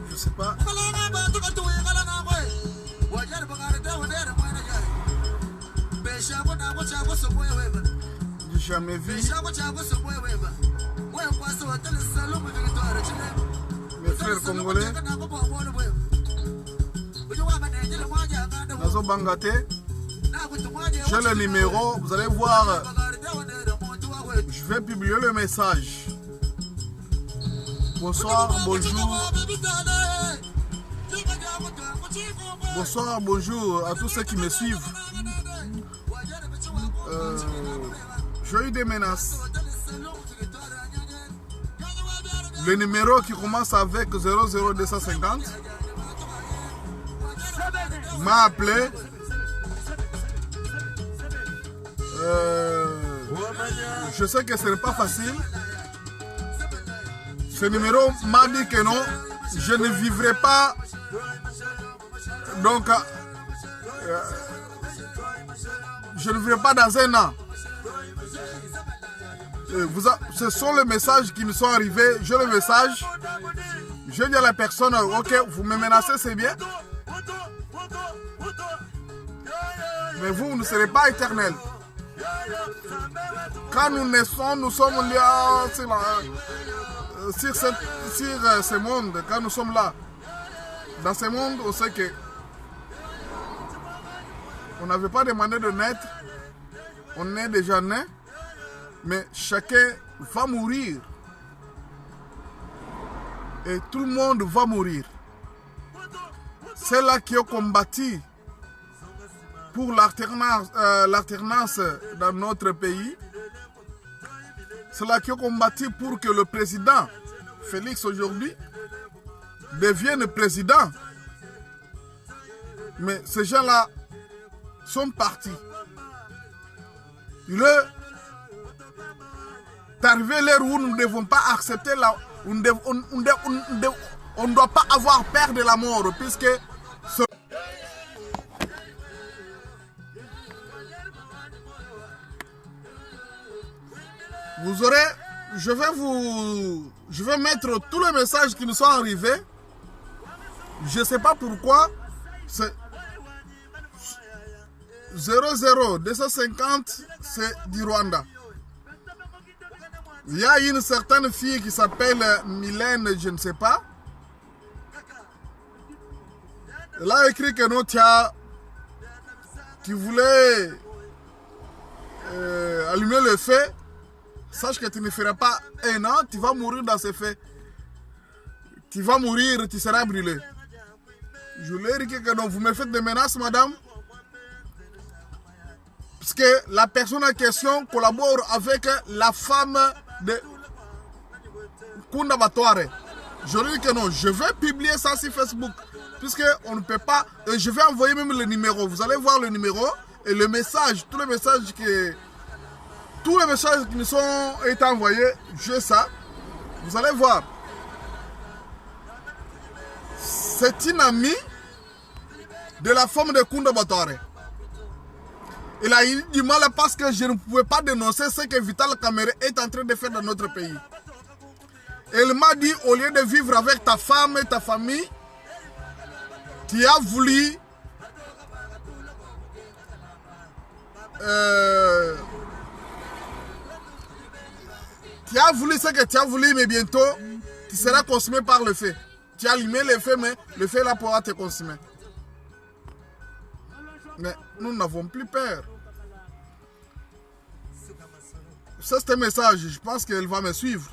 Je sais pas. J'ai jamais vu mes frères congolais Nazo Bangate. J'ai le numéro, vous allez voir. Je vais publier le message. Bonsoir, bonjour. Bonsoir, bonjour à tous ceux qui me suivent. J'ai eu des menaces. Le numéro qui commence avec 00250 m'a appelé. Je sais que ce n'est pas facile. Ce numéro m'a dit que non, je ne vivrai pas. Donc, je ne vivrai pas dans un an. Ce sont les messages qui nous sont arrivés. J'ai le message. Je dis à la personne, ok, vous me menacez, c'est bien. Mais vous ne serez pas éternel. Quand nous naissons, nous sommes là sur ce monde. Quand nous sommes là, dans ce monde, on sait que on n'avait pas demandé de naître. On est déjà né. Mais chacun va mourir. Et tout le monde va mourir. C'est là qui ont combattu pour l'alternance dans notre pays. C'est là qui ont combattu pour que le président Félix aujourd'hui devienne président. Mais ces gens-là sont partis. Il est arrivé l'heure où nous ne devons pas accepter on ne doit pas avoir peur de la mort, puisque vous aurez, je vais mettre tous les messages qui nous sont arrivés. Je ne sais pas pourquoi. C'est 00250, c'est du Rwanda. Il y a une certaine fille qui s'appelle Mylène, je ne sais pas. Elle a écrit que non, qui voulait allumer le feu. Sache que tu ne feras pas un an, tu vas mourir dans ce feu. Tu vas mourir, tu seras brûlé. Je lui ai dit que non, vous me faites des menaces, madame. Parce que la personne en question collabore avec la femme de Kunda Batware. Je lui ai dit que non, je vais publier ça sur Facebook. Puisque on ne peut pas. Je vais envoyer même le numéro. Vous allez voir le numéro et le message. Tous les messages qui nous sont été envoyés, j'ai ça. Vous allez voir. C'est une amie de la femme de Kunda Batware. Il a eu du mal parce que je ne pouvais pas dénoncer ce que Vital Kamerhe est en train de faire dans notre pays. Elle m'a dit, au lieu de vivre avec ta femme et ta famille, tu as voulu ce que tu as voulu, mais bientôt, tu seras consumé par le feu. Tu as allumé le feu, mais le feu là pourra te consumer. Mais nous n'avons plus peur. C'est un message, je pense qu'elle va me suivre.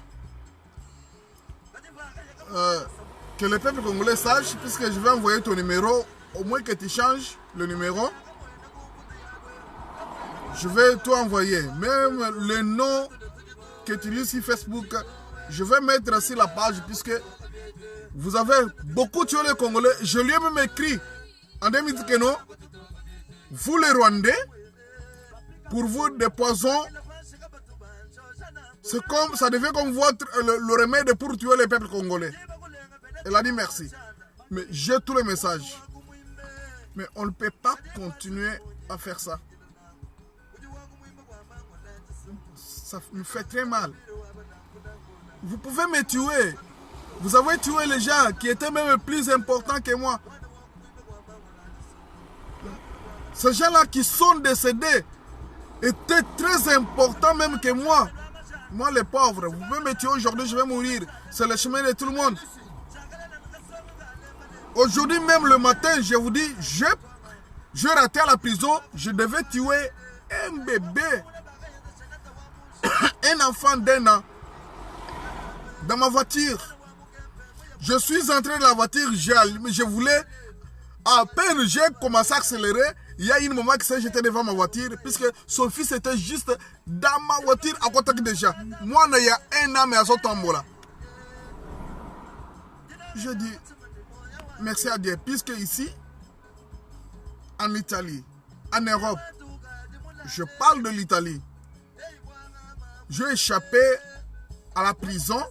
Que le peuple congolais sache, puisque je vais envoyer ton numéro, au moins que tu changes le numéro. Je vais tout envoyer. Même le nom que tu utilises sur Facebook, je vais mettre sur la page, puisque vous avez beaucoup tué les Congolais. Je lui ai même écrit en 2010 que non. Vous les Rwandais, pour vous des poisons, c'est comme, ça devient comme le remède pour tuer les peuples congolais. Elle a dit merci. Mais j'ai tous les messages. Mais on ne peut pas continuer à faire ça. Ça me fait très mal. Vous pouvez me tuer. Vous avez tué les gens qui étaient même plus importants que moi. Ces gens-là qui sont décédés étaient très importants même que moi. Moi, les pauvres, vous pouvez me tuer aujourd'hui, je vais mourir. C'est le chemin de tout le monde. Aujourd'hui même le matin, je vous dis, je ratais à la prison, je devais tuer un bébé, un enfant d'1 an, dans ma voiture. Je suis entré dans la voiture, je voulais, à peine j'ai commencé à accélérer, il y a une maman qui s'est jetée devant ma voiture, puisque son fils était juste dans ma voiture à côté déjà. Moi, il y a 1 an, mais à ce tombeau-là. Je dis, merci à Dieu, puisque ici, en Italie, en Europe, je parle de l'Italie. J'ai échappé à la prison,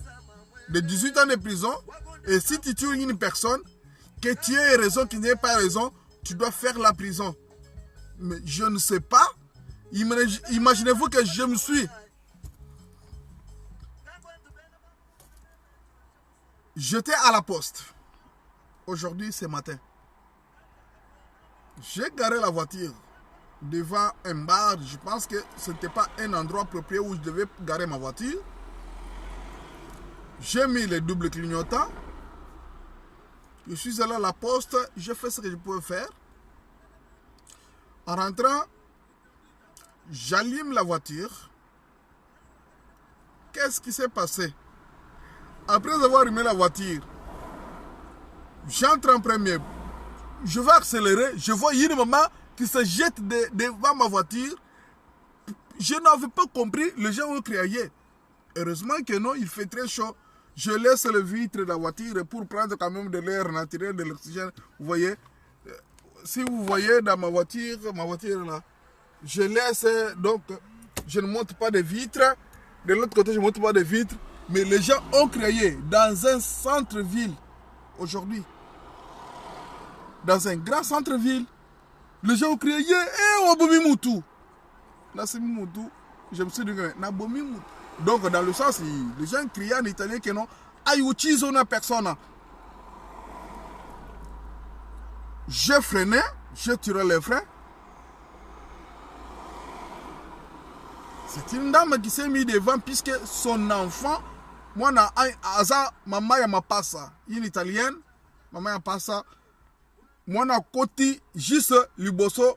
de 18 ans de prison, et si tu tues une personne, que tu aies raison, qu'il n'y ait pas raison, tu dois faire la prison. Mais je ne sais pas. Imaginez-vous que je me suis jeté à la poste. Aujourd'hui, ce matin. J'ai garé la voiture devant un bar. Je pense que ce n'était pas un endroit approprié où je devais garer ma voiture. J'ai mis les doubles clignotants. Je suis allé à la poste. J'ai fait ce que je pouvais faire. En rentrant, j'allume la voiture. Qu'est-ce qui s'est passé? Après avoir allumé la voiture, j'entre en premier. Je vais accélérer. Je vois une maman qui se jette devant ma voiture. Je n'avais pas compris. Les gens ont crié. Heureusement que non, il fait très chaud. Je laisse le vitre de la voiture pour prendre quand même de l'air naturel, de l'oxygène. Vous voyez? Si vous voyez dans ma voiture là, je laisse, donc je ne monte pas de vitres. De l'autre côté, je ne monte pas de vitres. Mais les gens ont crié dans un centre-ville aujourd'hui. Dans un grand centre-ville, les gens ont crié « Eh, Wabomi Moutou !» Là, c'est Moutou. Je me suis dit « Nabomi Moutou !» Donc, dans le sens, les gens criaient en italien que non « Hai ucciso una persona !» J'ai freiné, j'ai tiré les freins. C'est une dame qui s'est mise devant puisque son enfant, moi, maman ya mapasa, une italienne, maman ya passa. Moi, na côté juste liboso,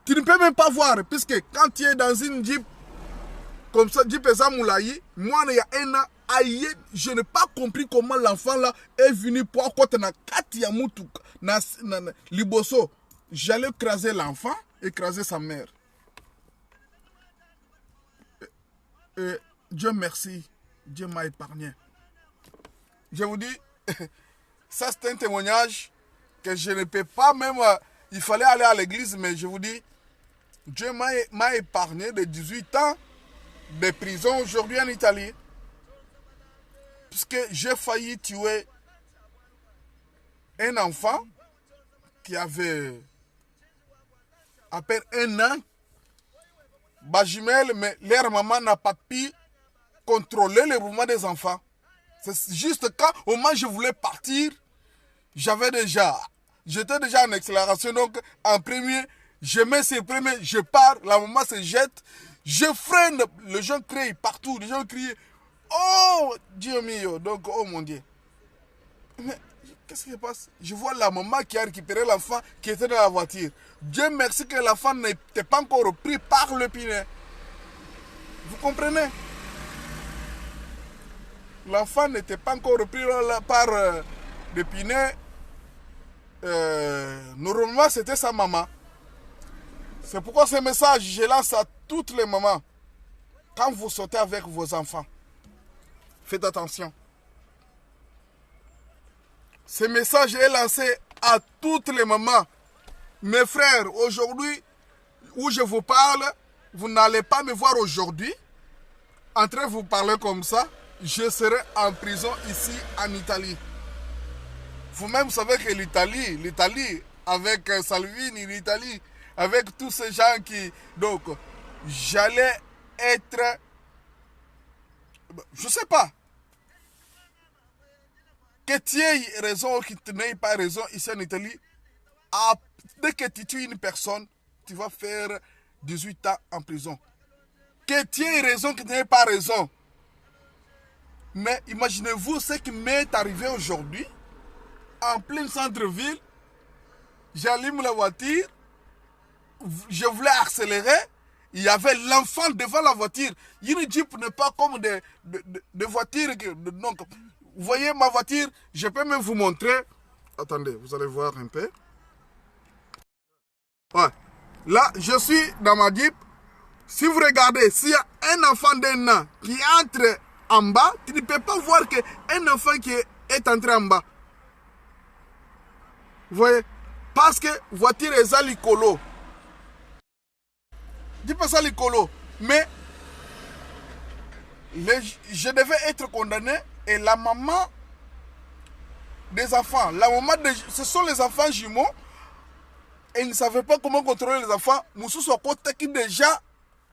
tu ne peux même pas voir, puisque quand tu es dans une jeep, comme ça, jeep Moulayi, moi, il y a un an, aïe, je n'ai pas compris comment l'enfant là est venu pour côté na Katia Moutouk, na liboso. J'allais écraser l'enfant, écraser sa mère. Et Dieu merci, Dieu m'a épargné. Je vous dis, ça c'est un témoignage que je ne peux pas même, il fallait aller à l'église, mais je vous dis, Dieu m'a épargné de 18 ans de prison aujourd'hui en Italie, puisque j'ai failli tuer un enfant qui avait à peine 1 an, Bajimel, mais leur maman n'a pas pu contrôler le mouvement des enfants. C'est juste quand, au moment où je voulais partir, j'étais déjà en accélération, donc en premier, je mets ses premiers, je pars, la maman se jette, je freine, les gens crient partout, les gens crient, oh Dieu mio, donc oh mon Dieu. Mais qu'est-ce qui se passe? Je vois la maman qui a récupéré l'enfant qui était dans la voiture. Dieu merci que l'enfant n'était pas encore pris par le pinet. Vous comprenez? L'enfant n'était pas encore pris par le pinet. Normalement, c'était sa maman. C'est pourquoi ce message, je lance à toutes les mamans. Quand vous sortez avec vos enfants, faites attention. Ce message est lancé à toutes les mamans. Mes frères, aujourd'hui, où je vous parle, vous n'allez pas me voir aujourd'hui en train de vous parler comme ça. Je serai en prison ici en Italie. Vous-même savez que l'Italie, avec Salvini, l'Italie, avec tous ces gens qui... Donc, j'allais être... Je ne sais pas. Que tu aies raison ou que tu n'aies pas raison ici en Italie, dès que tu tues une personne, tu vas faire 18 ans en prison. Que tu aies raison, que tu n'aies pas raison. Mais imaginez-vous ce qui m'est arrivé aujourd'hui, en plein centre-ville. J'allume la voiture, je voulais accélérer, il y avait l'enfant devant la voiture. Une Jeep n'est pas comme des voitures. Donc, vous voyez ma voiture, je peux même vous montrer. Attendez, vous allez voir un peu. Ouais. Là, je suis dans ma Jeep. Si vous regardez, s'il y a un enfant d'un an qui entre en bas, tu ne peux pas voir qu'un enfant qui est entré en bas. Vous voyez? Parce que voiture est à l'écolo. Dis pas ça l'écolo. Mais je devais être condamné et la maman des enfants, ce sont les enfants jumeaux et ils ne savaient pas comment contrôler les enfants. Moussou Sokota qui déjà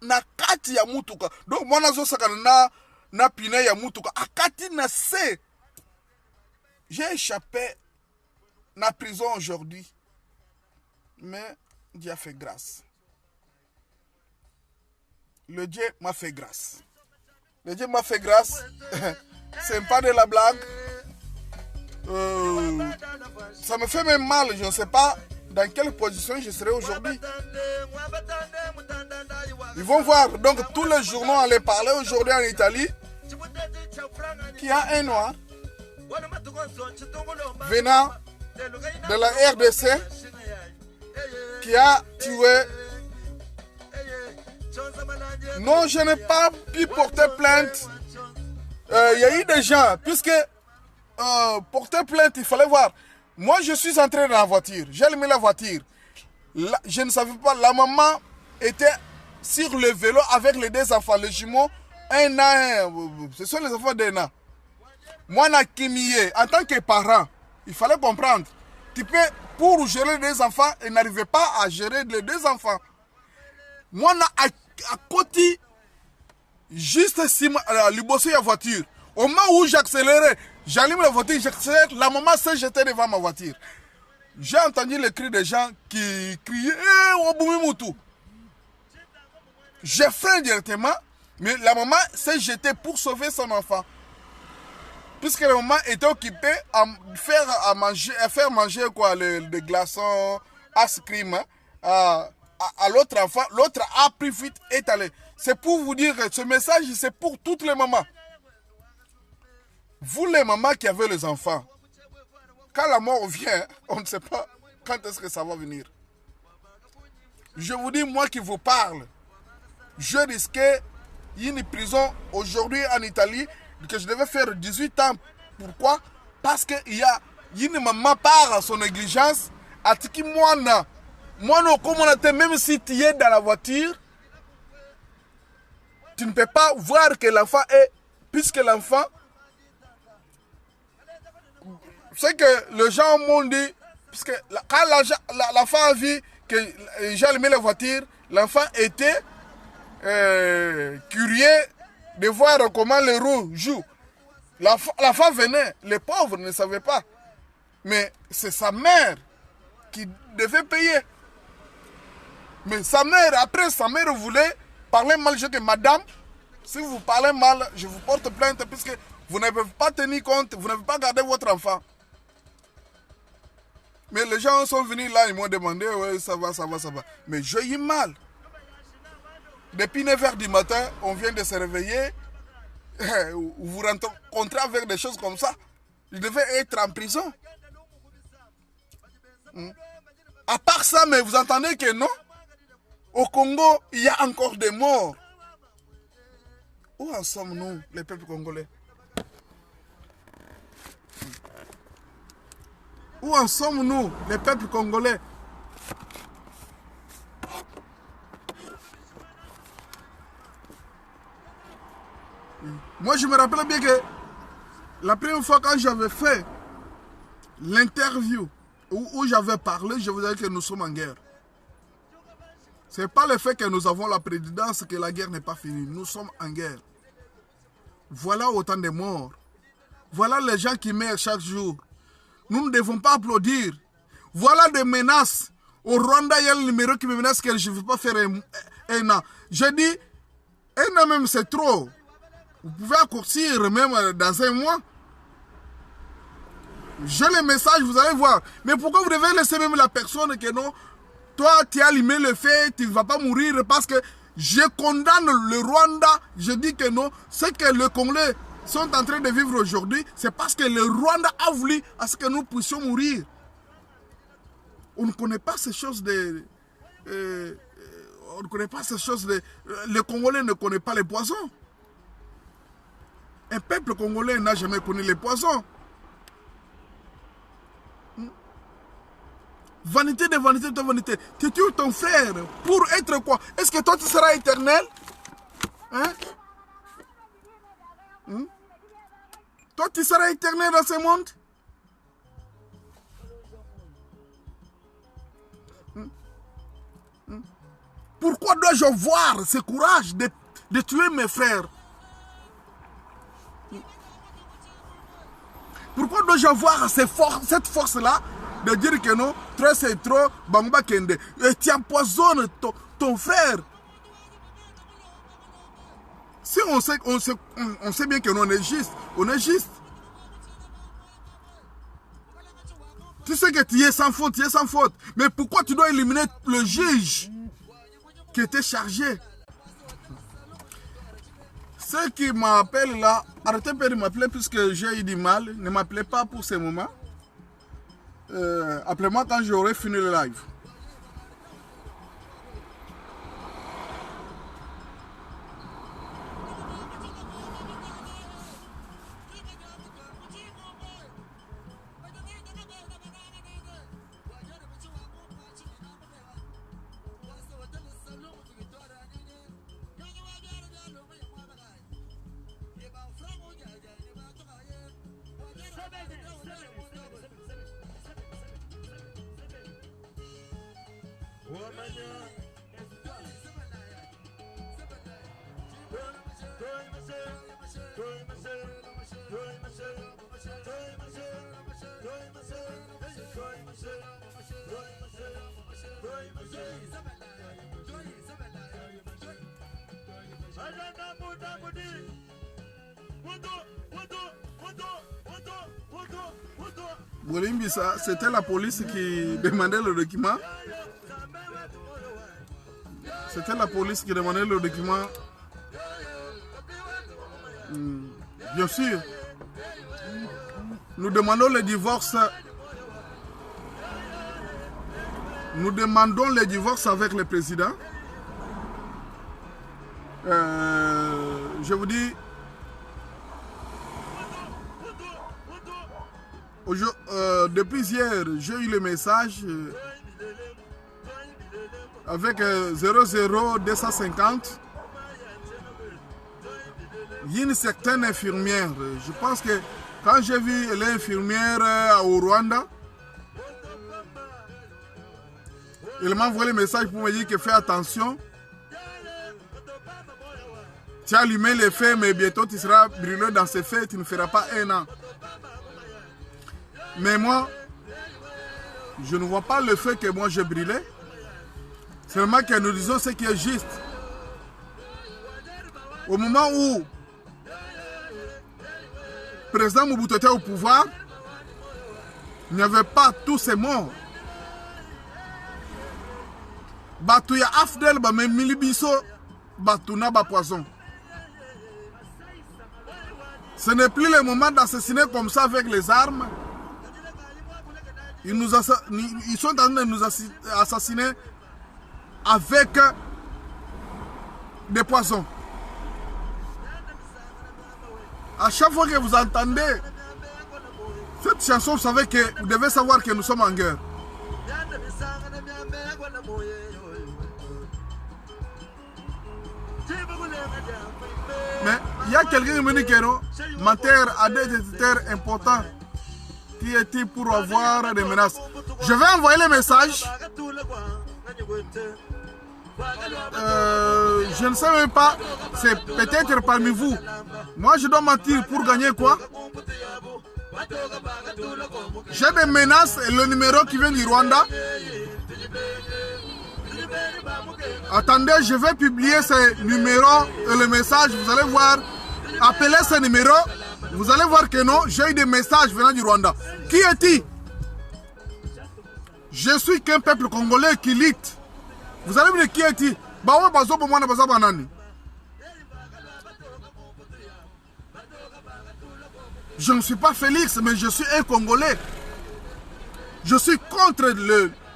na kati ya mutuka. Donc moi nazo sakana na pine ya mutuka. Akati na se. J'ai échappé na prison aujourd'hui. Mais Dieu a fait grâce. Le Dieu m'a fait grâce. Le Dieu m'a fait grâce. C'est pas de la blague. Ça me fait même mal. Je ne sais pas dans quelle position je serai aujourd'hui. Ils vont voir. Donc tous les journaux allaient parler aujourd'hui en Italie qu'il y a un noir venant de la RDC qui a tué. Non, je n'ai pas pu porter plainte. Il y a eu des gens, puisque porter plainte, il fallait voir. Moi, je suis entré dans la voiture. J'ai allumé la voiture. Je ne savais pas, la maman était sur le vélo avec les deux enfants, les jumeaux, un an, ce sont les enfants d'un an. Moi, en tant que parent, il fallait comprendre. Tu peux, pour gérer les deux enfants, et n'arrivais pas à gérer les deux enfants. Moi, à côté, juste si le bossé la voiture. Au moment où j'accélérais, j'allume la voiture, j'accélère, la maman s'est jetée devant ma voiture. J'ai entendu les cris des gens qui criaient Oboumimoutou. J'ai fait directement, mais la maman s'est jetée pour sauver son enfant. Puisque la maman était occupée à faire manger quoi, des glaçons, ice cream à l'autre enfant. L'autre a pris vite et est allé. C'est pour vous dire que ce message, c'est pour toutes les mamans. Vous les mamans qui avez les enfants, quand la mort vient, on ne sait pas quand est-ce que ça va venir. Je vous dis, moi qui vous parle, je risquais une prison aujourd'hui en Italie que je devais faire 18 ans. Pourquoi? Parce qu'il y a une maman par son négligence, à tiki moi, comme on était, même si tu es dans la voiture, tu ne peux pas voir que l'enfant est, puisque l'enfant, c'est que les gens m'ont dit, puisque quand l'enfant a vu que j'ai allumé la voiture, l'enfant était curieux de voir comment les roues jouent. L'enfant venait, les pauvres ne savaient pas. Mais c'est sa mère qui devait payer. Mais sa mère, après, sa mère voulait parler mal. Je dis, madame, si vous parlez mal, je vous porte plainte puisque vous n'avez pas tenu compte, vous n'avez pas gardé votre enfant. Mais les gens sont venus là, ils m'ont demandé, ouais, ça va. Mais j'ai eu mal. Depuis 9h du matin, on vient de se réveiller. Vous vous rencontrez avec des choses comme ça. Je devais être en prison. À part ça, mais vous entendez que non? Au Congo, il y a encore des morts. Où en sommes-nous, les peuples congolais? Où en sommes-nous, les peuples congolais? Moi, je me rappelle bien que la première fois quand j'avais fait l'interview où j'avais parlé, je vous ai dit que nous sommes en guerre. Ce n'est pas le fait que nous avons la présidence que la guerre n'est pas finie. Nous sommes en guerre. Voilà autant de morts. Voilà les gens qui meurent chaque jour. Nous ne devons pas applaudir. Voilà des menaces. Au Rwanda, il y a le numéro qui me menace que je ne veux pas faire un an. Je dis, un an même c'est trop. Vous pouvez raccourcir même dans un mois. J'ai le message, vous allez voir. Mais pourquoi vous devez laisser même la personne que non, toi tu as allumé le feu, tu ne vas pas mourir parce que je condamne le Rwanda. Je dis que non, ce que les Congolais sont en train de vivre aujourd'hui, c'est parce que le Rwanda a voulu à ce que nous puissions mourir. On ne connaît pas ces choses de... on ne connaît pas ces choses de... Les Congolais ne connaissent pas les poisons. Un peuple congolais n'a jamais connu les poisons. Vanité de vanité de vanité. Tu tues ton frère pour être quoi? Est-ce que toi tu seras éternel? Hein? Toi tu seras éternel dans ce monde? Pourquoi dois-je voir ce courage de tuer mes frères? Pourquoi dois-je avoir cette force-là de dire que non, trop c'est trop, Bamba Kende, et tu empoisonnes ton frère? Si on sait bien que nous on est juste, on est juste. Tu sais que tu es sans faute, tu es sans faute. Mais pourquoi tu dois éliminer le juge qui était chargé? Ceux qui m'appellent là, arrêtez de m'appeler puisque j'ai eu du mal. Ne m'appelez pas pour ce moment. Appelez-moi quand j'aurai fini le live. Bolimbisa, c'était la police qui demandait le document. C'était la police qui demandait le document. Bien sûr, nous demandons le divorce. Nous demandons le divorce avec le président. Je vous dis, depuis hier, j'ai eu le message avec 00250. Il y a une certaine infirmière. Je pense que quand j'ai vu l'infirmière au Rwanda, il m'a envoyé le message pour me dire que fais attention. Tu as allumé les feux, mais bientôt tu seras brûlé dans ces feux, tu ne feras pas un an. Mais moi, je ne vois pas le feu que moi j'ai brûlé. Seulement que nous disons ce qui est juste. Au moment où le président Mobutu était au pouvoir, il n'y avait pas tous ces morts. Batouya Afdel, mais Milibiso, Batouna, Poison. Ce n'est plus le moment d'assassiner comme ça avec les armes. Ils sont en train de nous assassiner avec des poisons. À chaque fois que vous entendez cette chanson, vous savez que vous devez savoir que nous sommes en guerre. Mais il y a quelqu'un qui me dit que non, ma terre a des éditeurs importants. Qui est-il pour avoir des menaces? Je vais envoyer les messages. Je ne sais même pas. C'est peut-être parmi vous. Moi, je dois mentir pour gagner quoi? J'ai des menaces et le numéro qui vient du Rwanda. Attendez, je vais publier ce numéro et le message. Vous allez voir. Appelez ce numéro. Vous allez voir que non, j'ai eu des messages venant du Rwanda. Qui est-il? Je suis qu'un peuple congolais qui lutte. Vous allez me dire qui est-il? Je ne suis pas Félix, mais je suis un Congolais. Je suis contre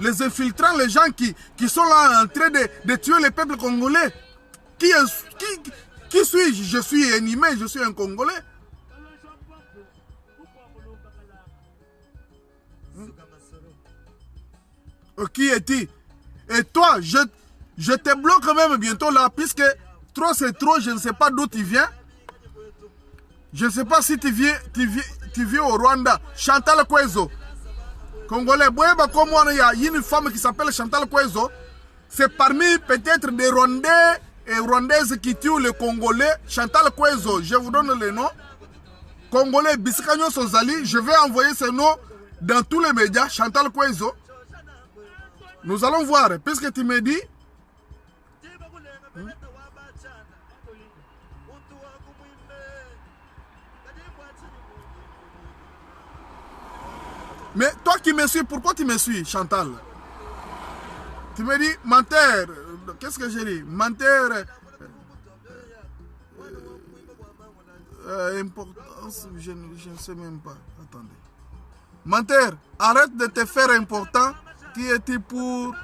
les infiltrants, les gens qui sont là en train de tuer les peuples congolais. Qui suis-je? Je suis un humain, je suis un Congolais. Qui est-il? Et toi, je te bloque même bientôt là, puisque trop c'est trop, je ne sais pas d'où tu viens. Je ne sais pas si tu viens au Rwanda. Chantal Kwezo. Congolais, il y a une femme qui s'appelle Chantal Kwezo. C'est parmi peut-être des Rwandais et Rwandaises qui tuent les Congolais. Chantal Kwezo, je vous donne le nom. Congolais, Bisikagno Sozali. Je vais envoyer ce nom dans tous les médias. Chantal Kwezo. Nous allons voir, puisque tu me dis. Mais toi qui me suis, pourquoi tu me suis, Chantal? Tu me dis, menteur. Qu'est-ce que j'ai dit? Menteur. Importance, je ne sais même pas. Attendez. Menteur, arrête de te faire important. Qui est-il pour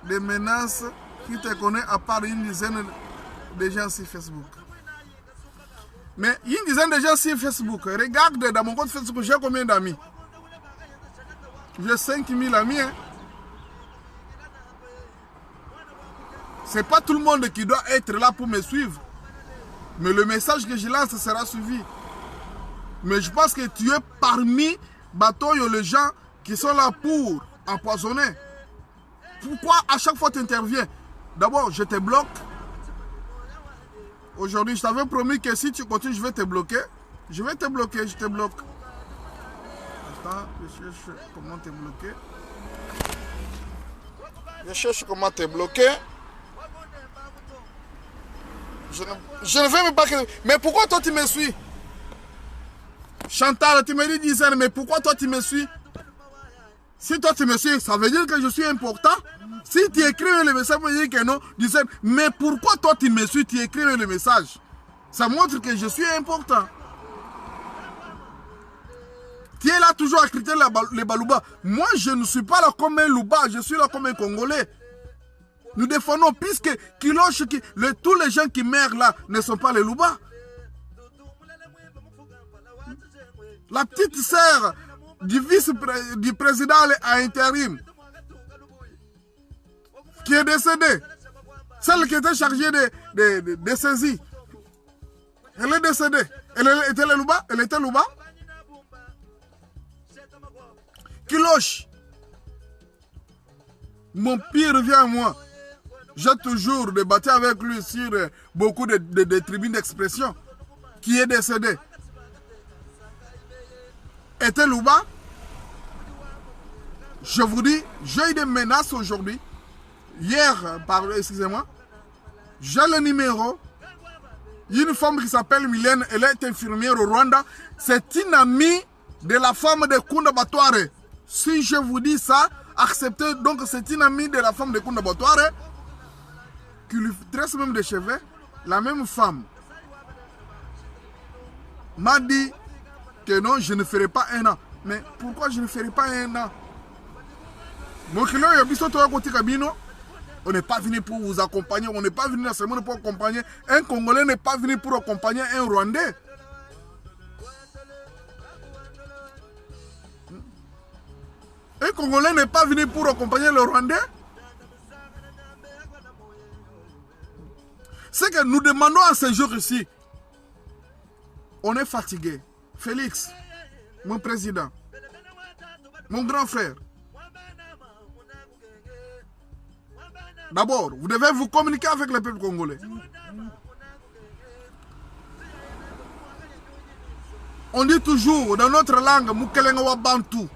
des menaces? Qui te connaît à part une dizaine de gens sur Facebook? Mais une dizaine de gens sur Facebook. Regarde dans mon compte Facebook, j'ai combien d'amis? J'ai 5000 amis. Hein? C'est pas tout le monde qui doit être là pour me suivre. Mais le message que je lance sera suivi. Mais je pense que tu es parmi les gens qui sont là pour empoisonner. Pourquoi à chaque fois tu interviens? D'abord, je te bloque. Aujourd'hui, je t'avais promis que si tu continues, je vais te bloquer. Je vais te bloquer, je te bloque. Attends, je cherche comment te bloquer. Je cherche comment te bloquer. Je ne veux même pas que... Mais pourquoi toi tu me suis? Chantal, tu me dis Dizaine, mais pourquoi toi tu me suis? Si toi tu me suis, ça veut dire que je suis important. Si tu écris le message, ça veut dire que non. Dizaine, mais pourquoi toi tu me suis? Tu écris le message. Ça montre que je suis important. Tu es là toujours à critiquer les Balouba. Moi, je ne suis pas là comme un Louba, je suis là comme un Congolais. Nous défendons, puisque tous les gens qui meurent là ne sont pas les Louba. La petite sœur du président à intérim, qui est décédée, celle qui était chargée de saisies, elle est décédée. Elle était Louba? Elle était Louba? Kiloche, mon pire revient à moi. J'ai toujours débattu avec lui sur beaucoup de tribunes d'expression. Qui est décédé? Était Louba? Je vous dis, j'ai eu des menaces aujourd'hui. Hier, excusez-moi, j'ai le numéro. Il y a une femme qui s'appelle Mylène, elle est infirmière au Rwanda. C'est une amie de la femme de Kunda Batware. Si je vous dis ça, acceptez. Donc c'est une amie de la femme de Kunda Batware qui lui tresse même des cheveux. La même femme m'a dit que non, je ne ferai pas un an. Mais pourquoi je ne ferai pas un an? On n'est pas venu pour vous accompagner. On n'est pas venu dans ce monde pour accompagner. Un Congolais n'est pas venu pour accompagner un Rwandais. Un Congolais n'est pas venu pour accompagner le Rwandais. C'est que nous demandons à ces jours ici. On est fatigué. Félix, mon président, mon grand frère, d'abord, vous devez vous communiquer avec le peuple congolais. On dit toujours dans notre langue, Mukelenga wa Bantu,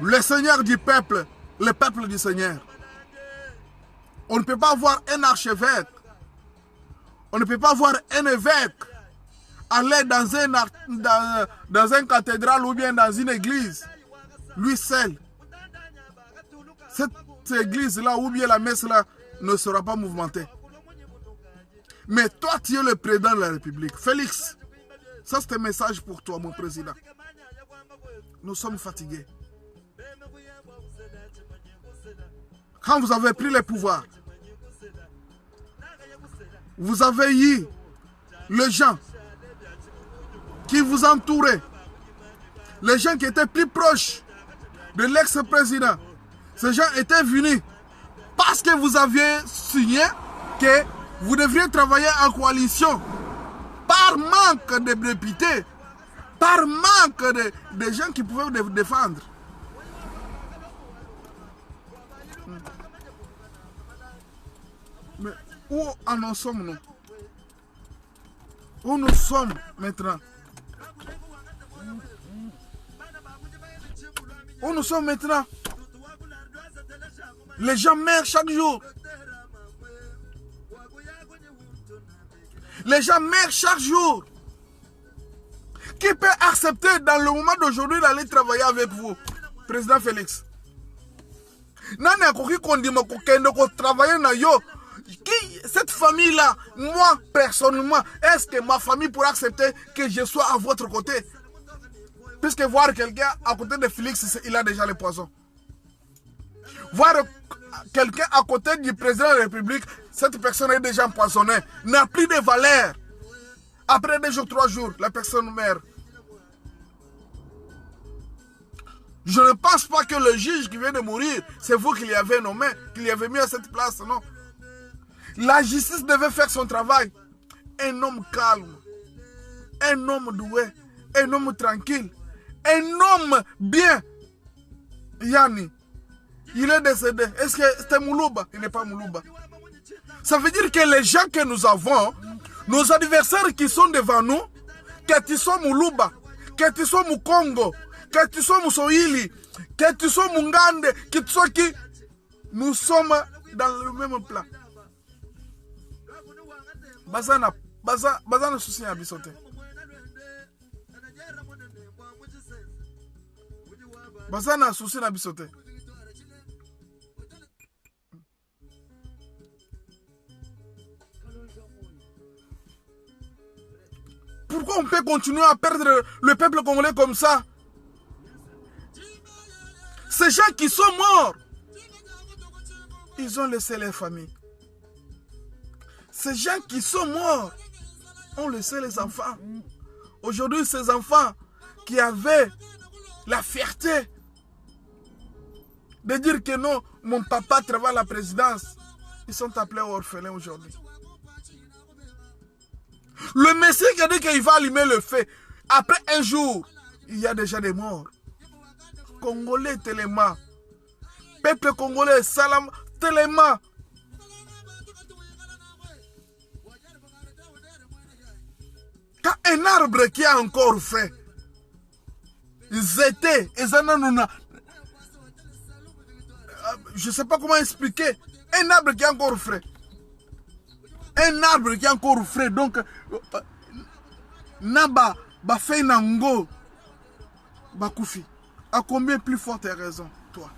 le Seigneur du peuple, le peuple du Seigneur. On ne peut pas voir un archevêque, on ne peut pas voir un évêque aller dans une cathédrale ou bien dans une église, lui seul. Cette église-là ou bien la messe-là ne sera pas mouvementée. Mais toi, tu es le président de la République. Félix, ça c'est un message pour toi, mon président. Nous sommes fatigués. Quand vous avez pris le pouvoir, vous avez eu les gens qui vous entouraient, les gens qui étaient plus proches de l'ex-président. Ces gens étaient venus parce que vous aviez signé que vous devriez travailler en coalition. Par manque de députés, par manque de gens qui pouvaient vous défendre. Mais où en sommes-nous? Où nous sommes maintenant? Où nous sommes maintenant? Les gens meurent chaque jour. Les gens meurent chaque jour. Qui peut accepter dans le moment d'aujourd'hui d'aller travailler avec vous, président Félix? Nani akoki kondima kokende ko travailler na yo? Cette famille-là, moi personnellement, est-ce que ma famille pourra accepter que je sois à votre côté? Puisque voir quelqu'un à côté de Félix, il a déjà le poison. Voir quelqu'un à côté du président de la République, cette personne est déjà empoisonnée, n'a plus de valeur. Après 2 jours, 3 jours, la personne meurt. Je ne pense pas que le juge qui vient de mourir, c'est vous qui l'y avez nommé, qui l'y avez mis à cette place, non. La justice devait faire son travail. Un homme calme, un homme doué, un homme tranquille, un homme bien. Yanni, il est décédé. Est-ce que c'était Moulouba? Il n'est pas Moulouba. Ça veut dire que les gens que nous avons, nos adversaires qui sont devant nous, que tu sois Moulouba, que tu sois Mukongo, que tu sois Moussoili, que tu sois Mungande, que tu sois qui, nous sommes dans le même plan. Bazana souci à bisote. Bazana souci à bisote. Pourquoi on peut continuer à perdre le peuple congolais comme ça? Ces gens qui sont morts, ils ont laissé les familles. Ces gens qui sont morts ont laissé les enfants. Aujourd'hui, ces enfants qui avaient la fierté de dire que non, mon papa travaille à la présidence, ils sont appelés orphelins aujourd'hui. Le Messie qui a dit qu'il va allumer le feu, après un jour, il y a déjà des morts. Congolais tellement. Peuple congolais, salam tellement. Quand un arbre qui a encore fait, je ne sais pas comment expliquer, un arbre qui a encore frais. Un arbre qui est encore frais, donc, Naba, Bafei Nango, Bakoufi. À combien plus forte raison, toi?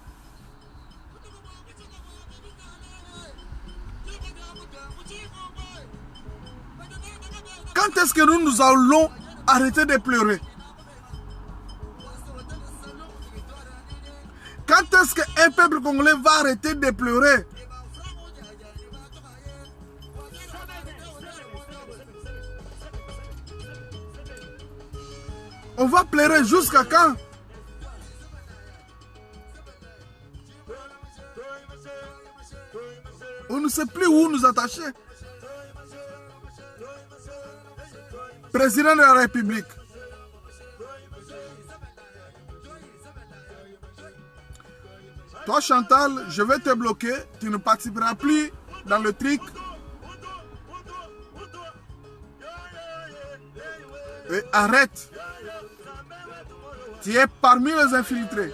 Quand est-ce que nous allons arrêter de pleurer? Quand est-ce qu'un peuple congolais va arrêter de pleurer? On va pleurer jusqu'à quand? On ne sait plus où nous attacher. Président de la République, Toi, Chantal, je vais te bloquer. Tu ne participeras plus dans le truc. Et arrête. Tu es parmi les infiltrés.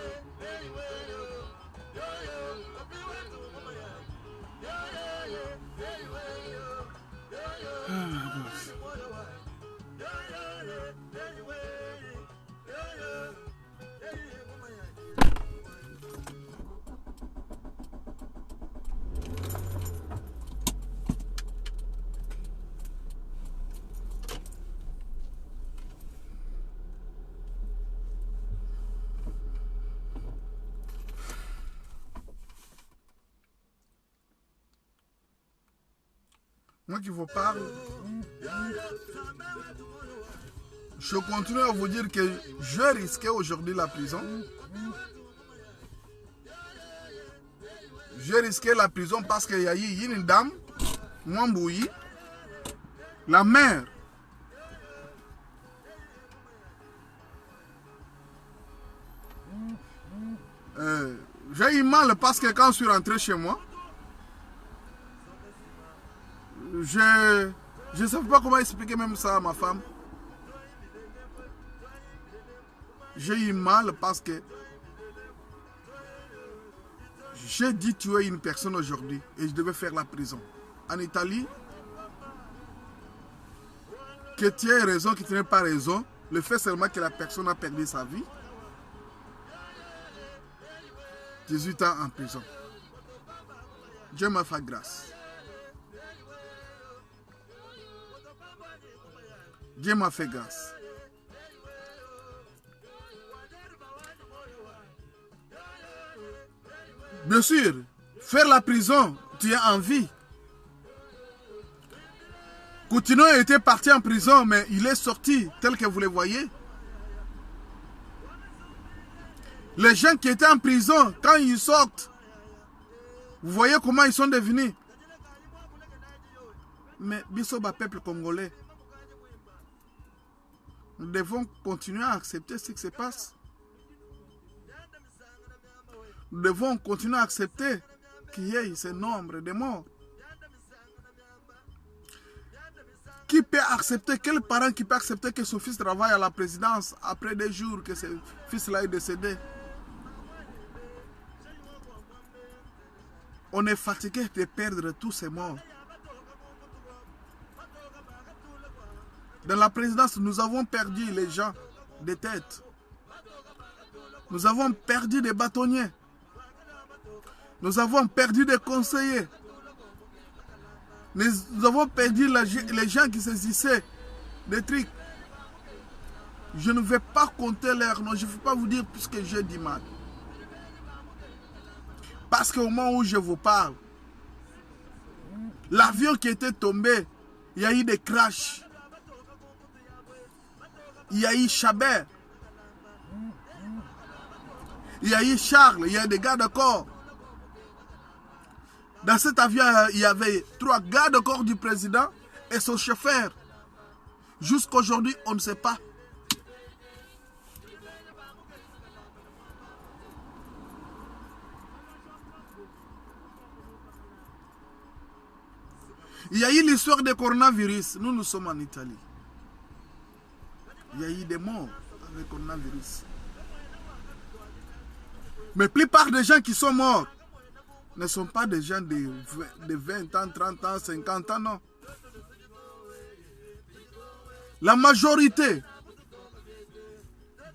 Moi qui vous parle, je continue à vous dire que je risquais aujourd'hui la prison. Je risquais la prison parce qu'il y a eu une dame, Mwambouyi, la mère. J'ai eu mal parce que quand je suis rentré chez moi, je ne sais pas comment expliquer même ça à ma femme. J'ai eu mal parce que j'ai dit tuer une personne aujourd'hui et je devais faire la prison. En Italie, que tu aies raison, que tu n'aies pas raison, le fait seulement que la personne a perdu sa vie, 18 ans en prison. Dieu m'a fait grâce. Dieu m'a fait grâce. Bien sûr, faire la prison, tu es en vie. Coutinho était parti en prison, mais il est sorti tel que vous le voyez. Les gens qui étaient en prison, quand ils sortent, vous voyez comment ils sont devenus. Mais Bissoba, peuple congolais, nous devons continuer à accepter ce qui se passe. Nous devons continuer à accepter qu'il y ait ce nombre de morts. Qui peut accepter, quel parent qui peut accepter que son fils travaille à la présidence après des jours que ce fils-là est décédé? On est fatigué de perdre tous ces morts. Dans la présidence, nous avons perdu les gens des têtes. Nous avons perdu des bâtonniers. Nous avons perdu des conseillers. Nous avons perdu les gens qui saisissaient des trucs. Je ne vais pas compter leur nom. Je ne vais pas vous dire plus que j'ai dit mal. Parce qu'au moment où je vous parle, l'avion qui était tombé, il y a eu des crashs. Il y a eu Chabert. Il y a eu Charles. Il y a des gardes de corps. Dans cet avion, il y avait 3 gardes de corps du président et son chauffeur. Jusqu'aujourd'hui, on ne sait pas. Il y a eu l'histoire du coronavirus. Nous sommes en Italie. Il y a eu des morts avec le coronavirus. Mais la plupart des gens qui sont morts ne sont pas des gens de 20 ans, 30 ans, 50 ans, non. La majorité,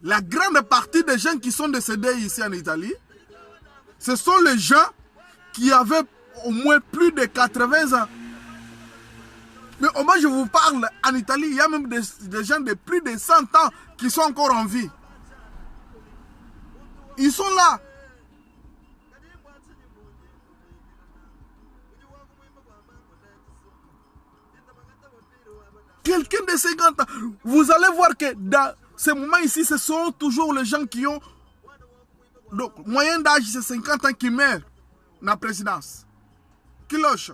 la grande partie des gens qui sont décédés ici en Italie, ce sont les gens qui avaient au moins plus de 80 ans. Mais au moins je vous parle, en Italie, il y a même des gens de plus de 100 ans qui sont encore en vie. Ils sont là. Quelqu'un de 50 ans, vous allez voir que dans ces moments ici, ce sont toujours les gens qui ont, donc, moyen d'âge, c'est 50 ans qui meurent dans la présidence. Qui loge.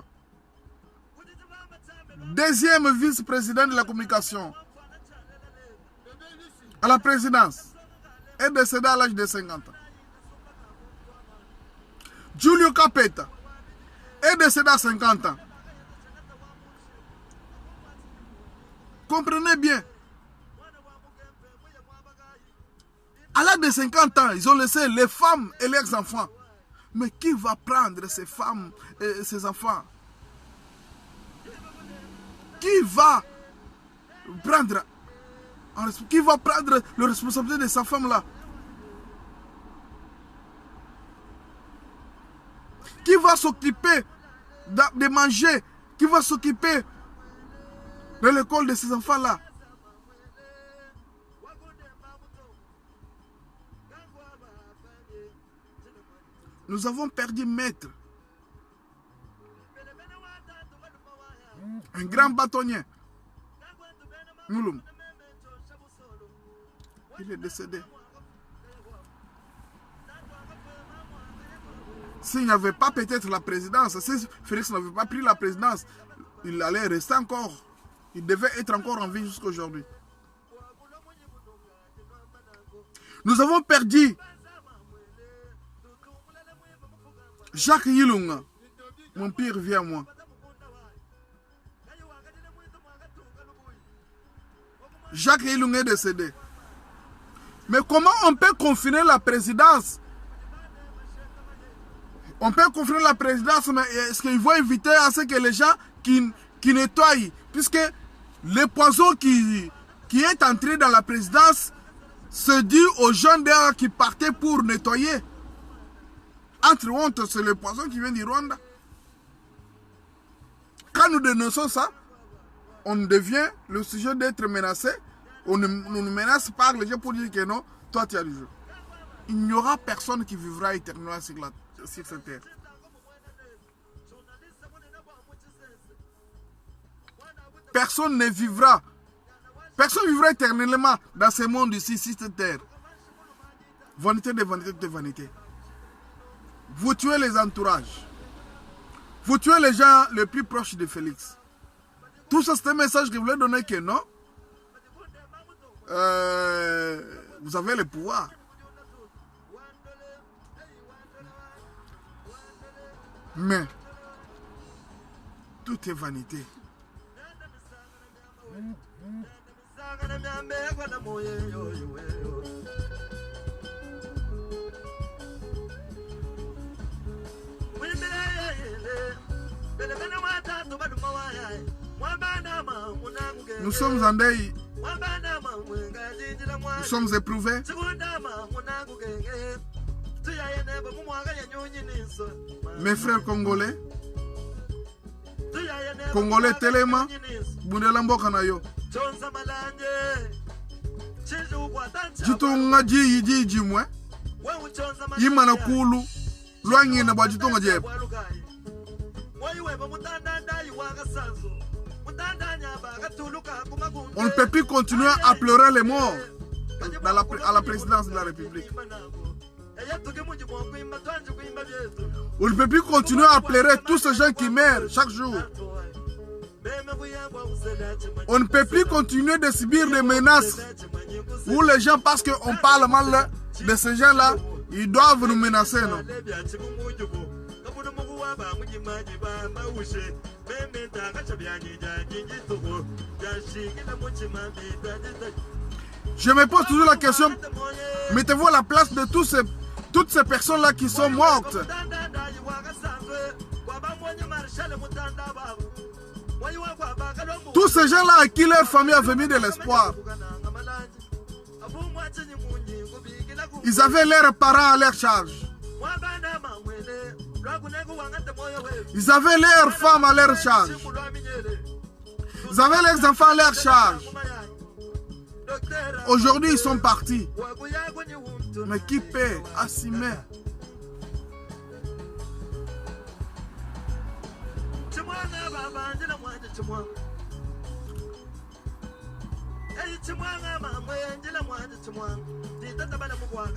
Deuxième vice-président de la communication à la présidence est décédé à l'âge de 50 ans. Giulio Capeta est décédé à 50 ans. Comprenez bien. À l'âge de 50 ans, ils ont laissé les femmes et leurs enfants. Mais qui va prendre ces femmes et ces enfants? Qui va prendre le responsabilité de sa femme-là? Qui va s'occuper de manger? Qui va s'occuper de l'école de ces enfants-là? Nous avons perdu maître. Un grand bâtonnier. Mouloum. Il est décédé. S'il n'y avait pas peut-être la présidence, si Félix n'avait pas pris la présidence, il allait rester encore. Il devait être encore en vie jusqu'à aujourd'hui. Nous avons perdu Jacques Yilunga. Mon pire vient à moi. Jacques Yilunga est décédé. Mais comment on peut confiner la présidence? On peut confiner la présidence, mais est-ce qu'il faut éviter à ce que les gens qui nettoient, puisque le poison qui est entré dans la présidence se dit aux gens d'ailleurs qui partaient pour nettoyer. Entre autres, c'est le poison qui vient du Rwanda. Quand nous dénonçons ça, on devient le sujet d'être menacé. On nous menace par les gens pour dire que non, toi tu as du jeu. Il n'y aura personne qui vivra éternellement sur cette terre. Personne ne vivra. Personne ne vivra éternellement dans ce monde ici, sur cette terre. Vanité de vanité de vanité. Vous tuez les entourages. Vous tuez les gens les plus proches de Félix. Tout ça, c'est un message que vous voulez donner que non. Vous avez le pouvoir. Mais tout est vanité. Nous sommes en deuil. Nous sommes éprouvés. Mes frères congolais, Congolais Téléma, Bundelambo Kanayo. Jitonga ji jimwe. Yimana kulu. Loangi na ba jitonga jeb. On ne peut plus continuer à pleurer les morts à la présidence de la République. On ne peut plus continuer à pleurer tous ces gens qui meurent chaque jour. On ne peut plus continuer de subir des menaces où les gens, parce qu'on parle mal de ces gens-là, ils doivent nous menacer, non? Je me pose toujours la question, mettez-vous à la place de toutes ces personnes-là qui sont mortes. Tous ces gens-là à qui leur famille avait mis de l'espoir. Ils avaient leurs parents à leur charge. Ils avaient leurs femmes à leur charge. Ils avaient leurs enfants à leur charge. Aujourd'hui, ils sont partis. Mais qui peut assumer?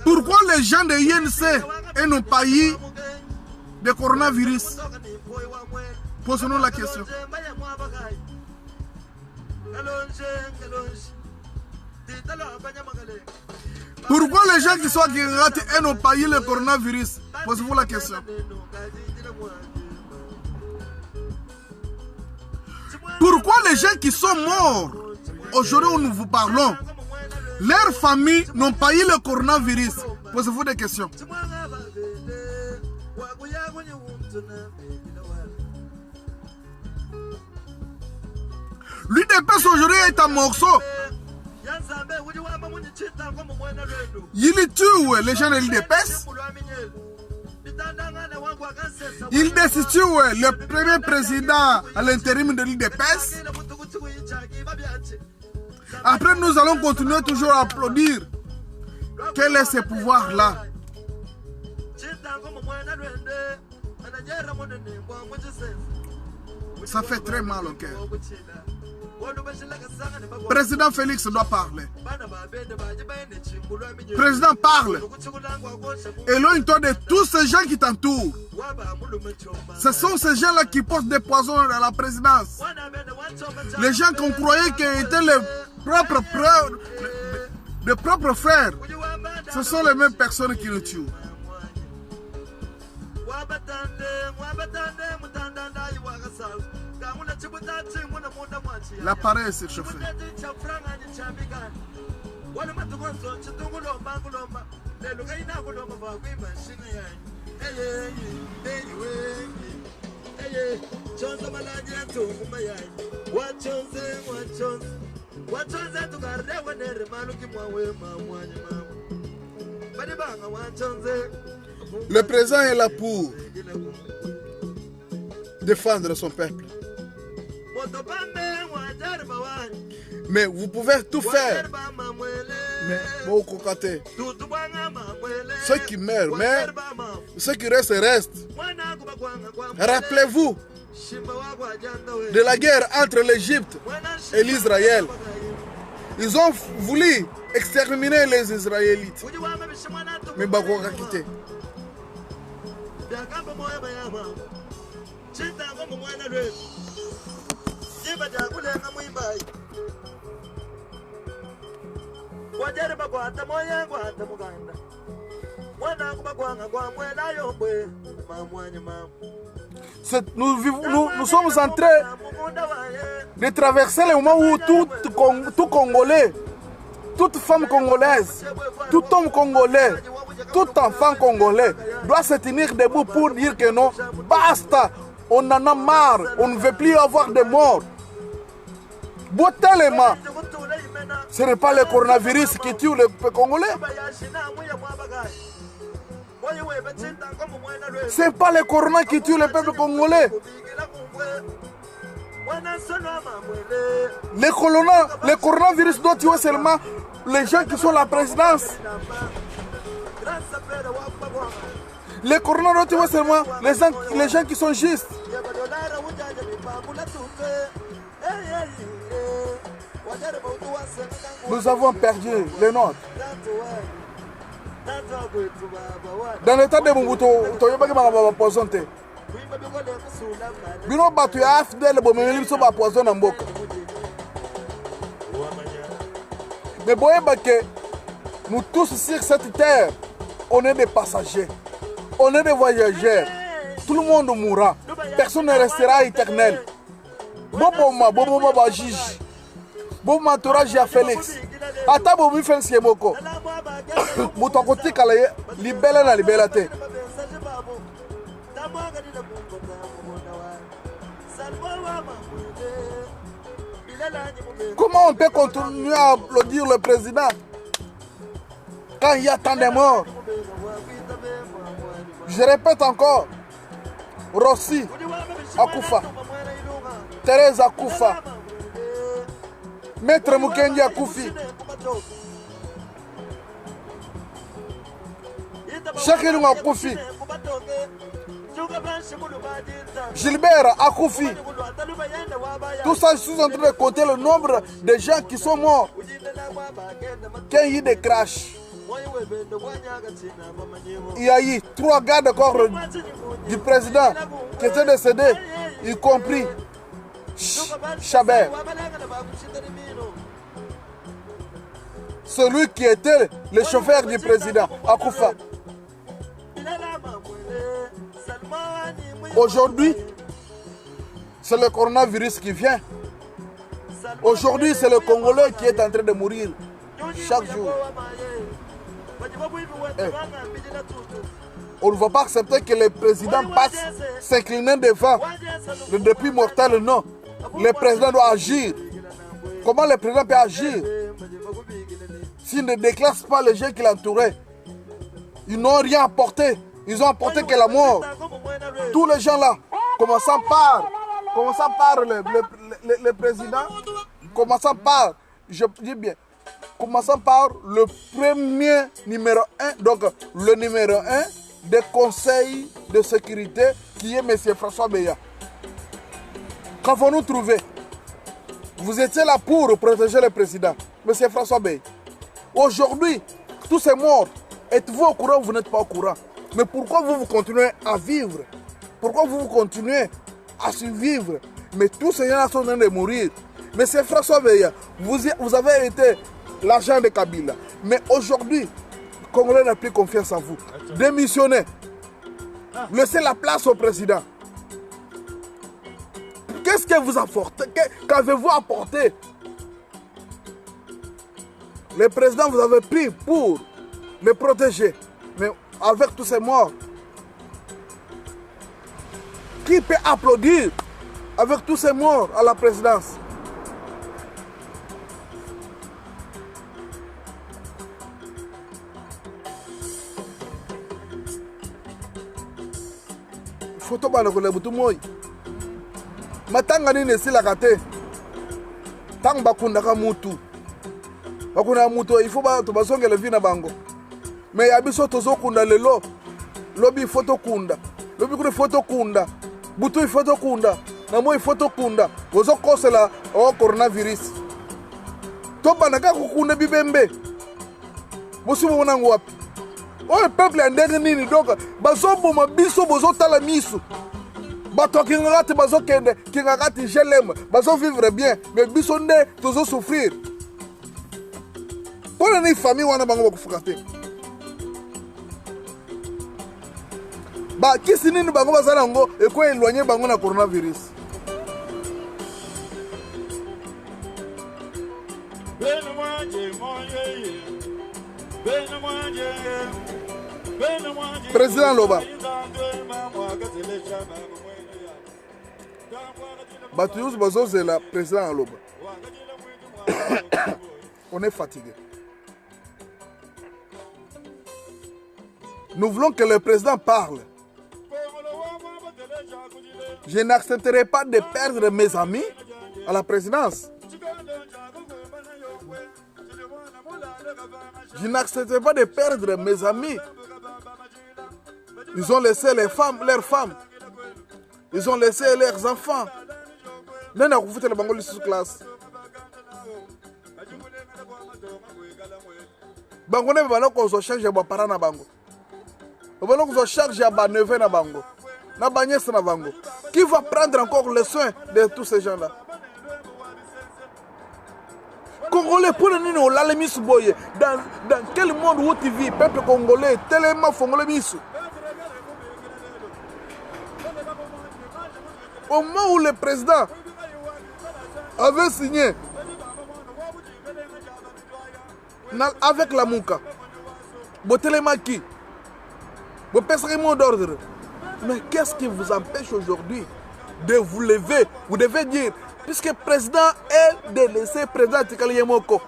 Pourquoi les gens de INC et nos pays de coronavirus? Posons-nous la question. Pourquoi les gens qui sont à Guingamp et n'ont pas eu le coronavirus? Posez-vous la question. Pourquoi les gens qui sont morts aujourd'hui où nous vous parlons, leurs familles n'ont pas eu le coronavirus? Posez-vous des questions. L'UDPS aujourd'hui est un morceau. Il tue les gens de l'UDPS. Il destitue le premier président à l'intérim de l'UDPS. Après, nous allons continuer toujours à applaudir. Quel est ce pouvoir-là? Ça fait très mal au cœur. Président Félix doit parler. Président, parle. Éloigne-toi de tous ces gens qui t'entourent. Ce sont ces gens-là qui portent des poisons à la présidence. Les gens qu'on croyait qu'ils étaient les propres frères. Ce sont les mêmes personnes qui nous tuent. L'appareil est surchauffé. Le président est là pour défendre son peuple. Mais vous pouvez tout faire. Mais beaucoup côté. Ceux qui meurent, meurent. Ceux qui restent. Rappelez-vous de la guerre entre l'Égypte et l'Israël. Ils ont voulu exterminer les Israélites. Mais beaucoup ont quitté. Nous sommes en train de traverser le moment où tout Congolais, toute femme congolaise, tout homme congolais, tout enfant congolais doit se tenir debout pour dire que non, basta, on en a marre, on ne veut plus avoir de morts. Tellement, ce n'est pas le coronavirus qui tue le peuple congolais. Ce n'est pas le corona qui tue le peuple congolais. Le coronavirus doit tuer seulement les gens qui sont à la présidence. Le corona doit tuer seulement les gens qui sont justes. Nous avons perdu les nôtres. Dans l'état de Mobutu, tu n'as pas poison. Bino batu ya fidèle bomeli biso ba poison na mboka. Mais boyeba que nous tous sur cette terre, on est des passagers, on est des voyageurs. Tout le monde mourra. Personne ne restera éternel. Boboma ba juge. Boboma entourage à Félix. Ata bobi Félix Yemoko. Mutokoti kala libela na libela te. Comment on peut continuer à applaudir le président quand il y a tant de morts? Je répète encore, Rossi Akufa, Thérèse Akufa, Maître Mukendi Akufi, Chakilou Akufi, Gilbert Akufi. Tout ça, je suis en train de compter le nombre de gens qui sont morts. Qu'il y a eu des crashs. Il y a eu 3 gardes corps du président qui étaient décédés, y compris Chabert. celui qui était le chauffeur du président, Akoufa. Aujourd'hui, c'est le coronavirus qui vient. Aujourd'hui, c'est le Congolais qui est en train de mourir chaque jour. On ne va pas accepter que le président passe s'incliner devant le député mortel, non. Le président doit agir. Comment le président peut agir s'il ne déclasse pas les gens qui l'entouraient? Ils n'ont rien apporté. Ils ont apporté que la mort. Tous les gens là, commençant par le président, commençant par, je dis bien, commençant par le premier numéro 1, donc le numéro 1 des conseils de sécurité qui est M. François Beya. Qu'avons-nous trouvé? Vous étiez là pour protéger le président, M. François Beya. Aujourd'hui, tous ces morts, êtes-vous au courant ou vous n'êtes pas au courant? Mais pourquoi vous continuez à vivre? Pourquoi vous continuez à survivre? Mais tous ces gens sont en train de mourir. Mais c'est François Beya, vous avez été l'agent de Kabila. Mais aujourd'hui, le Congolais n'a plus confiance en vous. Démissionnez. Laissez la place au président. Qu'est-ce que vous apportez? Qu'avez-vous apporté? Le président vous avez pris pour le protéger. Mais avec tous ces morts, qui peut applaudir avec tous ces morts à la présidence? Photo bana ko lebutu moy matanga nini esilaka te ntango bakundaka mutu il faut bato bazongela vi na bango. Me ya biso tozokunda lelo lobi ifo tokunda lobi kuna ifo tokunda butu ifo tokunda na moi ifo tokunda bozokosela o coronavirus tobandaka kokunda bibembe bosubo bonango wapi oyo peuple ya ndenge nini donc bazoboma biso bozotala miso bato kingaka te bazokende kingaka te jelema bazovivre bien mais biso nde tozosouffrir mpona ni famille wana bango bakofuka te bakisi nini bango baza nango ekoéloigne bango na coronavirus. Président Loba bato nyonso bazozela président Loba on est fatigué. Nous voulons que le président parle. Je n'accepterai pas de perdre mes amis à la présidence. Je n'accepterai pas de perdre mes amis. Ils ont laissé leurs femmes. Ils ont laissé leurs enfants. Nana kufute le bango sous classe. Bango ne balo ko zo charge ba parana bango. Balo ko zo charge ba neveu na bango. Na bagnès na bango. Qui va prendre encore le soin de tous ces gens-là? Congolais, pour nous, on l'a mis boye. Dans quel monde où tu vis, peuple congolais, tellement fongolais mis. Au moment où le président avait signé avec la Mouka, Botelemaki, vous passerez mot d'ordre. Mais qu'est-ce qui vous empêche aujourd'hui de vous lever? Vous devez dire, puisque le président est de laisser le président Tikali Yemoko.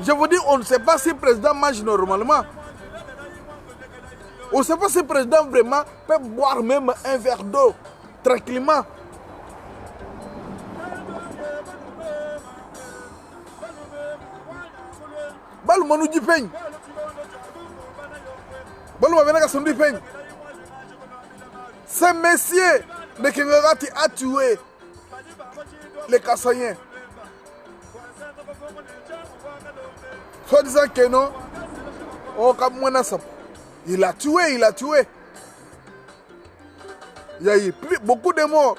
Je vous dis, on ne sait pas si le président mange normalement. On ne sait pas si le président vraiment peut boire même un verre d'eau tranquillement. Balou Manou du peigne. Balou Mavenaka son du peigne. Ce monsieur de Kengagati a tué les Kassaïens. Soit disant que non, il a tué. Il y a eu beaucoup de morts.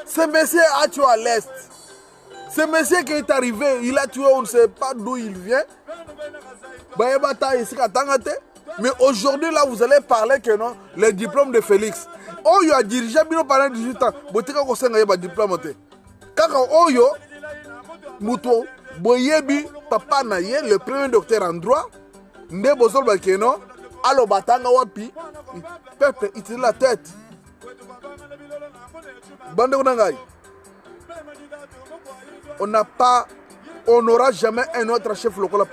Ce monsieur a tué à l'est. Ce monsieur qui est arrivé, il a tué, on ne sait pas d'où il vient. Mais aujourd'hui, là, vous allez parler que non, le diplôme de Félix. Oyo a dirigé pendant 18 ans. Botika ko senga yeba diplôme te. Kaka Oyo, Muto, Boyebi, papa na ye, le premier docteur en droit. Nde bozol bakeno, alo batanga wapi, peuple, il tire la tête. Bande Konangai. On n'aura jamais un autre chef local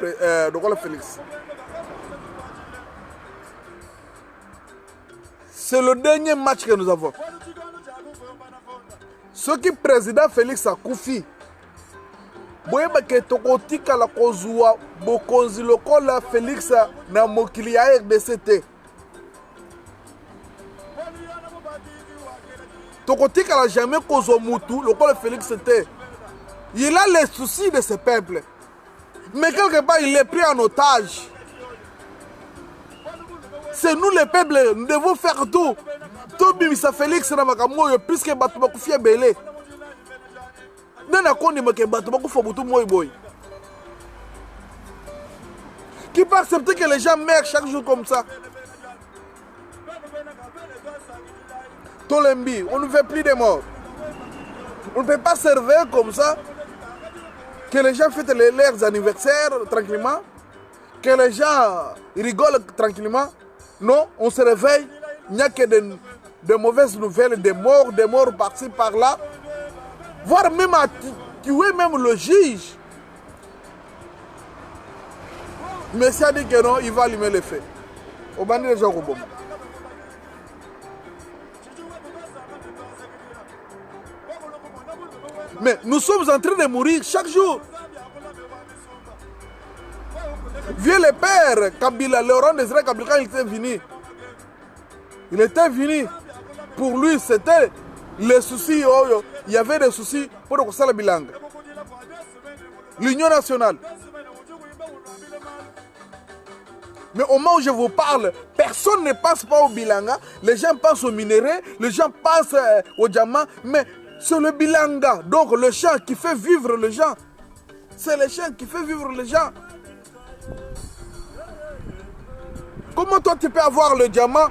Félix. C'est le dernier match que nous avons. Ce qui président Félix a Koufi. Boyeba ke tokotika la kozua bokonzi lokola Félix na mokili ya RDC. Tokotika la jamais kozwa mutu lokola Félix était. Il a les soucis de ce peuple. Mais quelque part, il est pris en otage. C'est nous les peuples, nous devons faire tout. Tout bimisa Félix na makamoyo puisque batu bakufia belé. Nana kondi make batu bakufa butu moy boy. Qui peut accepter que les gens meurent chaque jour comme ça? Tolembi, on ne veut plus de morts. On ne peut pas servir comme ça. Que les gens fêtent leurs anniversaires tranquillement. Que les gens rigolent tranquillement. Non, on se réveille. Il n'y a que de mauvaises nouvelles, des morts par-ci, par-là. Voire même à tuer même le juge. Mais ça dit que non, il va allumer le feu. Au bandit des gens au bon. Mais nous sommes en train de mourir chaque jour. Vieux le père, Kabila, Laurent Désiré Kabila, quand il était venu. Il était venu. Pour lui, c'était les soucis. Il y avait des soucis pour le Kosala Bilanga. L'Union nationale. Mais au moment où je vous parle, personne ne pense pas au Bilanga. Les gens pensent aux minéraux, les gens pensent aux diamants. Mais c'est le Bilanga. Donc le champ qui fait vivre les gens. C'est le champ qui fait vivre les gens. Comment toi tu peux avoir le diamant?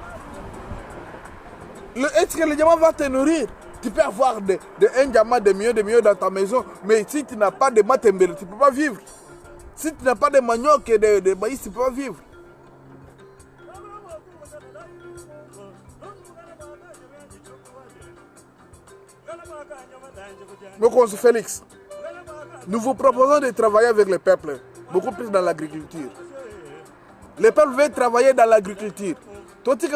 Est-ce que le diamant va te nourrir? Tu peux avoir un diamant de millions dans ta maison. Mais si tu n'as pas de matembele, tu ne peux pas vivre. Si tu n'as pas de manioc et de maïs, tu ne peux pas vivre. Donc, Félix, nous vous proposons de travailler avec le peuple, beaucoup plus dans l'agriculture. Le peuple veut travailler dans l'agriculture. Toi, tu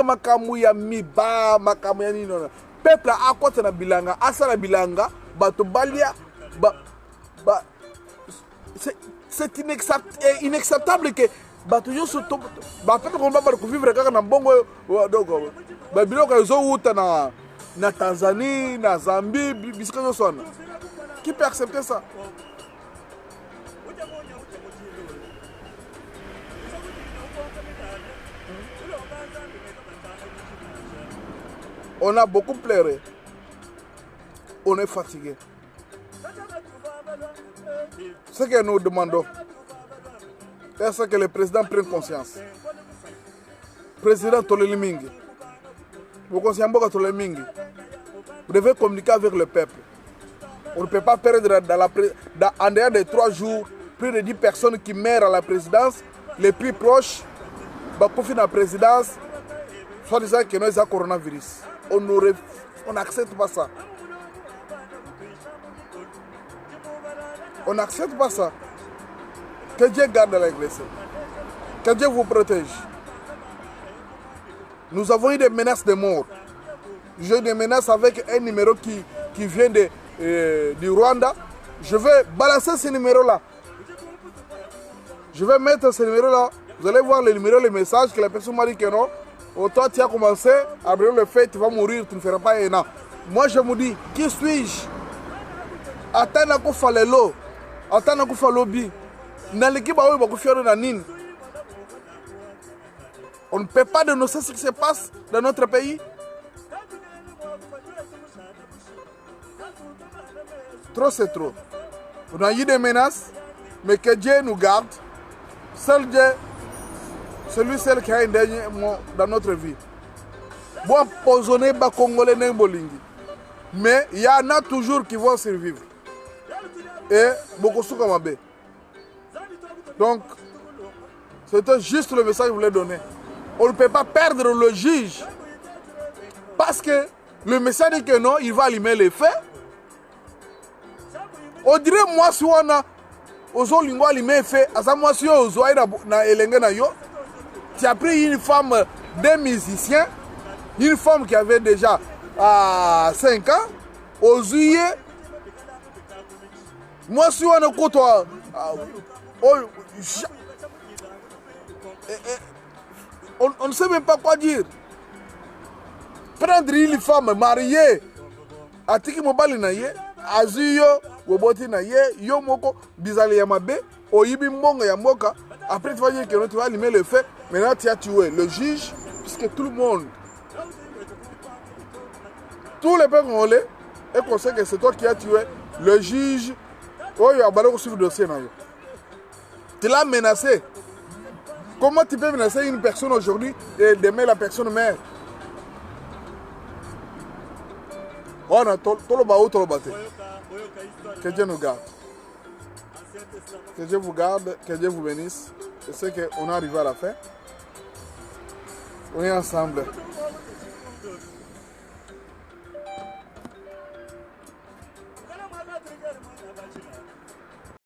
peuple a quoi na bilanga, asala bilanga, bato balia, c'est inacceptable que bato yo so to, peuple qu'on va vivre kaka na bongo donc biloko zo uta na Tanzanie, na Zambie, bisika zo sona. Qui peut accepter ça? On a beaucoup pleuré. On est fatigué. Ce que nous demandons, c'est que le président prenne conscience. Président Tolelimingi, vous devez communiquer avec le peuple. On ne peut pas perdre en dehors de 3 jours plus de 10 personnes qui meurent à la présidence. Les plus proches, confient dans la présidence, soit disant que nous avons le coronavirus. On n'accepte pas ça. On n'accepte pas ça. Que Dieu garde l'Église. Que Dieu vous protège. Nous avons eu des menaces de mort. J'ai des menaces avec un numéro qui vient du Rwanda. Je vais balancer ce numéro-là. Je vais mettre ce numéro-là. Vous allez voir le numéro, le message que la personne m'a dit que non. Oh, toi, tu as commencé à brûler le fait, tu vas mourir, tu ne feras pas un an. Moi, je me dis, qui suis-je? Attends, qu'on fasse l'eau. Attends, qu'on fasse l'obi. On ne peut pas dénoncer ce qui se passe dans notre pays. Trop, c'est trop. On a eu des menaces, mais que Dieu nous garde. Seul Dieu, celui qui a un dernier mot dans notre vie. Bon, posonner les Congolais Bolingi. Mais il y en a toujours qui vont survivre. Et beaucoup de choses. Donc, c'était juste le message que je voulais donner. On ne peut pas perdre le juge. Parce que le message dit que non, il va allumer les feux. On dirait moi si on a ozo lingo allumer feu, asa moi si ozo aïda na elenge na yo. Tu as pris une femme, des musiciens, une femme qui avait déjà 5 ans, ozuye. Moi si on a côté on ne sait même pas quoi dire. Prendre une femme mariée, atiki mobali na ye, azuyo, woboti na ye, yo moko, bizali ya mabe, oyibi mbongo ya moka. Après tu vas dire que tu vas allumer le feu. Maintenant tu as tué le juge, puisque tout le monde, tous les peuples congolais, et qu'on sait que c'est toi qui as tué le juge. Oh, il y a un sur le dossier. Tu l'as menacé. Comment tu peux menacer une personne aujourd'hui et demain la personne meurt? On a tout le baou, tout le bâti. Que Dieu nous garde. Que Dieu vous garde, que Dieu vous bénisse. Je sais qu'on est arrivé à la fin. On est ensemble.